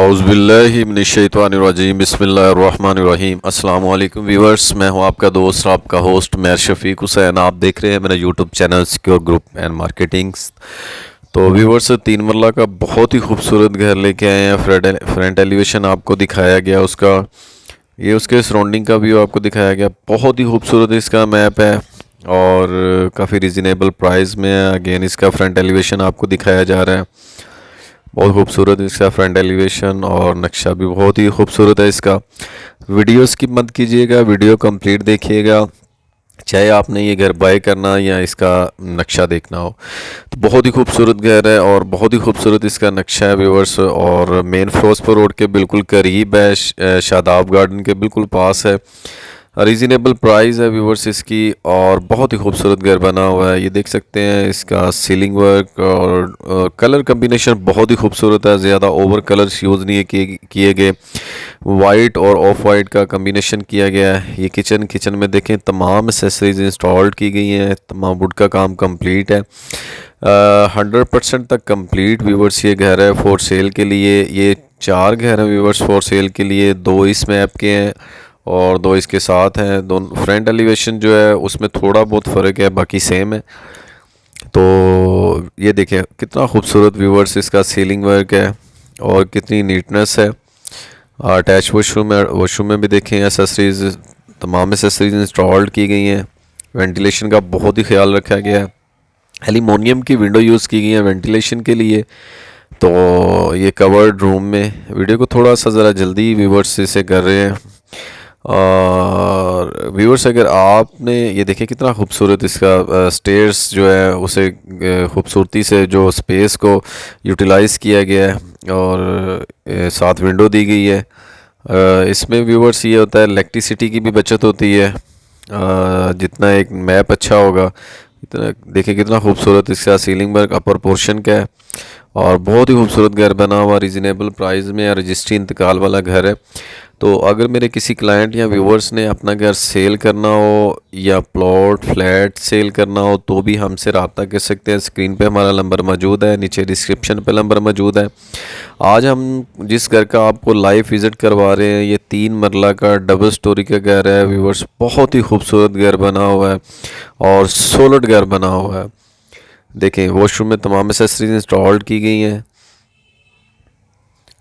औज़ुबिल्लाहि मिनश्शैतानिर्रजीम बिस्मिल्लाहिर्रहमानिर्रहीम। अस्सलाम वालेकुम व्यूअर्स, मैं हूं आपका दोस्त, आपका होस्ट मैं शफीक हुसैन। आप देख रहे हैं मेरा YouTube channel secure group and marketings. तो व्यूअर्स, 3 मरला का बहुत ही खूबसूरत घर लेके आए हैं। फ्रंट एलिवेशन आपको दिखाया गया उसका, ये उसके सराउंडिंग का व्यू आपको दिखाया गया। बहुत ही खूबसूरत इसका मैप है और काफ़ी रिजनेबल प्राइस में है। अगेन इसका फ्रंट एलिवेशन आपको दिखाया जा रहा है। बहुत खूबसूरत इसका फ्रंट एलिवेशन और नक्शा भी बहुत ही खूबसूरत है इसका। वीडियो स्किप मत कीजिएगा, वीडियो कंप्लीट देखिएगा, चाहे आपने ये घर बाय करना या इसका नक्शा देखना हो। तो बहुत ही खूबसूरत घर है और बहुत ही खूबसूरत इसका नक्शा है व्यूअर्स। और मेन फिरोजपुर रोड के बिल्कुल करीब है, शादाब गार्डन के बिल्कुल पास है। रीज़नेबल प्राइस है व्यूअर्स इसकी और बहुत ही खूबसूरत घर बना हुआ है। ये देख सकते हैं इसका सीलिंग वर्क और कलर कम्बिनेशन बहुत ही खूबसूरत है। ज़्यादा ओवर कलर्स यूज़ नहीं किए गए, वाइट और ऑफ वाइट का कम्बिनेशन किया गया है। ये किचन में देखें तमाम एसेसरीज इंस्टॉल्ड की गई हैं, तमाम वुड का काम कंप्लीट है। 100% तक कंप्लीट व्यूअर्स ये घर है फॉर सेल के लिए। ये 4 घर हैं व्यूअर्स फॉर सेल के लिए, 2 इस मैप के हैं और 2 इसके साथ हैं। दोनों फ्रंट एलिवेशन जो है उसमें थोड़ा बहुत फ़र्क है, बाकी सेम है। तो ये देखें कितना खूबसूरत व्यूअर्स इसका सीलिंग वर्क है और कितनी नीटनेस है। अटैच वॉशरूम में भी देखें एसेसरीज, तमाम एसेसरीज इंस्टॉल्ड की गई हैं। वेंटिलेशन का बहुत ही ख्याल रखा गया है। एल्युमिनियम की विंडो यूज़ की गई है वेंटिलेशन के लिए। तो ये कवर्ड रूम में, वीडियो को थोड़ा सा ज़रा जल्दी व्यूअर्स इसे कर रहे हैं। और व्यूअर्स, अगर आपने ये देखें कितना खूबसूरत इसका स्टेयर्स जो है उसे खूबसूरती से जो स्पेस को यूटिलाइज़ किया गया है और साथ विंडो दी गई है। इसमें व्यूअर्स ये होता है इलेक्ट्रिसिटी की भी बचत होती है। जितना एक मैप अच्छा होगा इतना, देखिए कितना खूबसूरत इसका सीलिंग वर्क अपर पोर्शन का है और बहुत ही खूबसूरत घर बना हुआ रिजनेबल प्राइस में। रजिस्ट्री इंतकाल वाला घर है। तो अगर मेरे किसी क्लाइंट या व्यूवर्स ने अपना घर सेल करना हो या प्लॉट फ्लैट सेल करना हो तो भी हमसे रब्ता कर सकते हैं। स्क्रीन पे हमारा नंबर मौजूद है, नीचे डिस्क्रिप्शन पे नंबर मौजूद है। आज हम जिस घर का आपको लाइव विज़िट करवा रहे हैं ये 3 मरला का डबल स्टोरी का घर है व्यूवर्स। बहुत ही खूबसूरत घर बना हुआ है और सॉलिड घर बना हुआ है। देखें वॉशरूम में तमाम एसेसरीज इंस्टॉल्ड की गई हैं।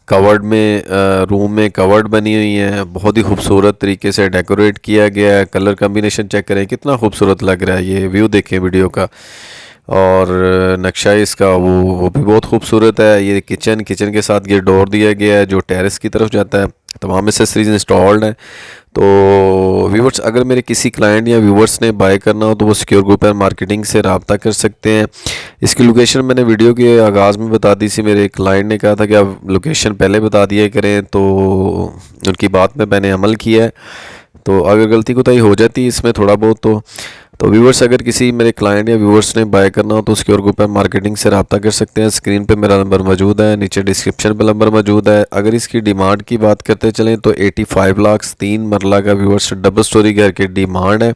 कवर्ड में रूम में कवर्ड बनी हुई है, बहुत ही खूबसूरत तरीके से डेकोरेट किया गया है। कलर कम्बिनेशन चेक करें कितना खूबसूरत लग रहा है। ये व्यू देखें वीडियो का और नक्शा इसका वो भी बहुत खूबसूरत है। ये किचन के साथ ये डोर दिया गया है जो टेरेस की तरफ जाता है। तमाम एसेसरीज इंस्टॉल्ड हैं। तो व्यूवर्स, अगर मेरे किसी क्लाइंट या व्यूवर्स ने बाय करना हो तो वो सिक्योर ग्रुप एंड मार्केटिंग से रब्ता कर सकते हैं। इसकी लोकेशन मैंने वीडियो के आगाज़ में बता दी थी। मेरे क्लाइंट ने कहा था कि आप लोकेशन पहले बता दिया करें, तो उनकी बात में मैंने अमल किया है। तो अगर गलती कोताही हो जाती है इसमें थोड़ा बहुत तो व्यूवर्स, अगर किसी मेरे क्लाइंट या व्यूवर्स ने बाय करना हो तो सिक्योर ग्रुप एंड मार्केटिंग से रब्ता कर सकते हैं। स्क्रीन पे मेरा नंबर मौजूद है, नीचे डिस्क्रिप्शन पे नंबर मौजूद है। अगर इसकी डिमांड की बात करते चलें तो 85 लाख 3 मरला का व्यूवर्स डबल स्टोरी घर की डिमांड है।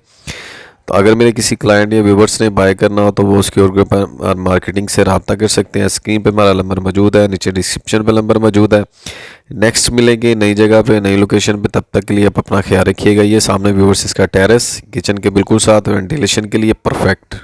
तो अगर मेरे किसी क्लाइंट या व्यूवर्स ने बाय करना हो तो वो सिक्योर ग्रुप और मार्केटिंग से रब्ता कर सकते हैं। स्क्रीन पे मेरा नंबर मौजूद है, नीचे डिस्क्रिप्शन पे नंबर मौजूद है। नेक्स्ट मिलेंगे नई जगह पे नई लोकेशन पे, तब तक के लिए आप अपना ख्याल रखिएगा। ये सामने व्यूवर्स इसका टेरेस किचन के बिल्कुल साथ वेंटिलेशन के लिए परफेक्ट।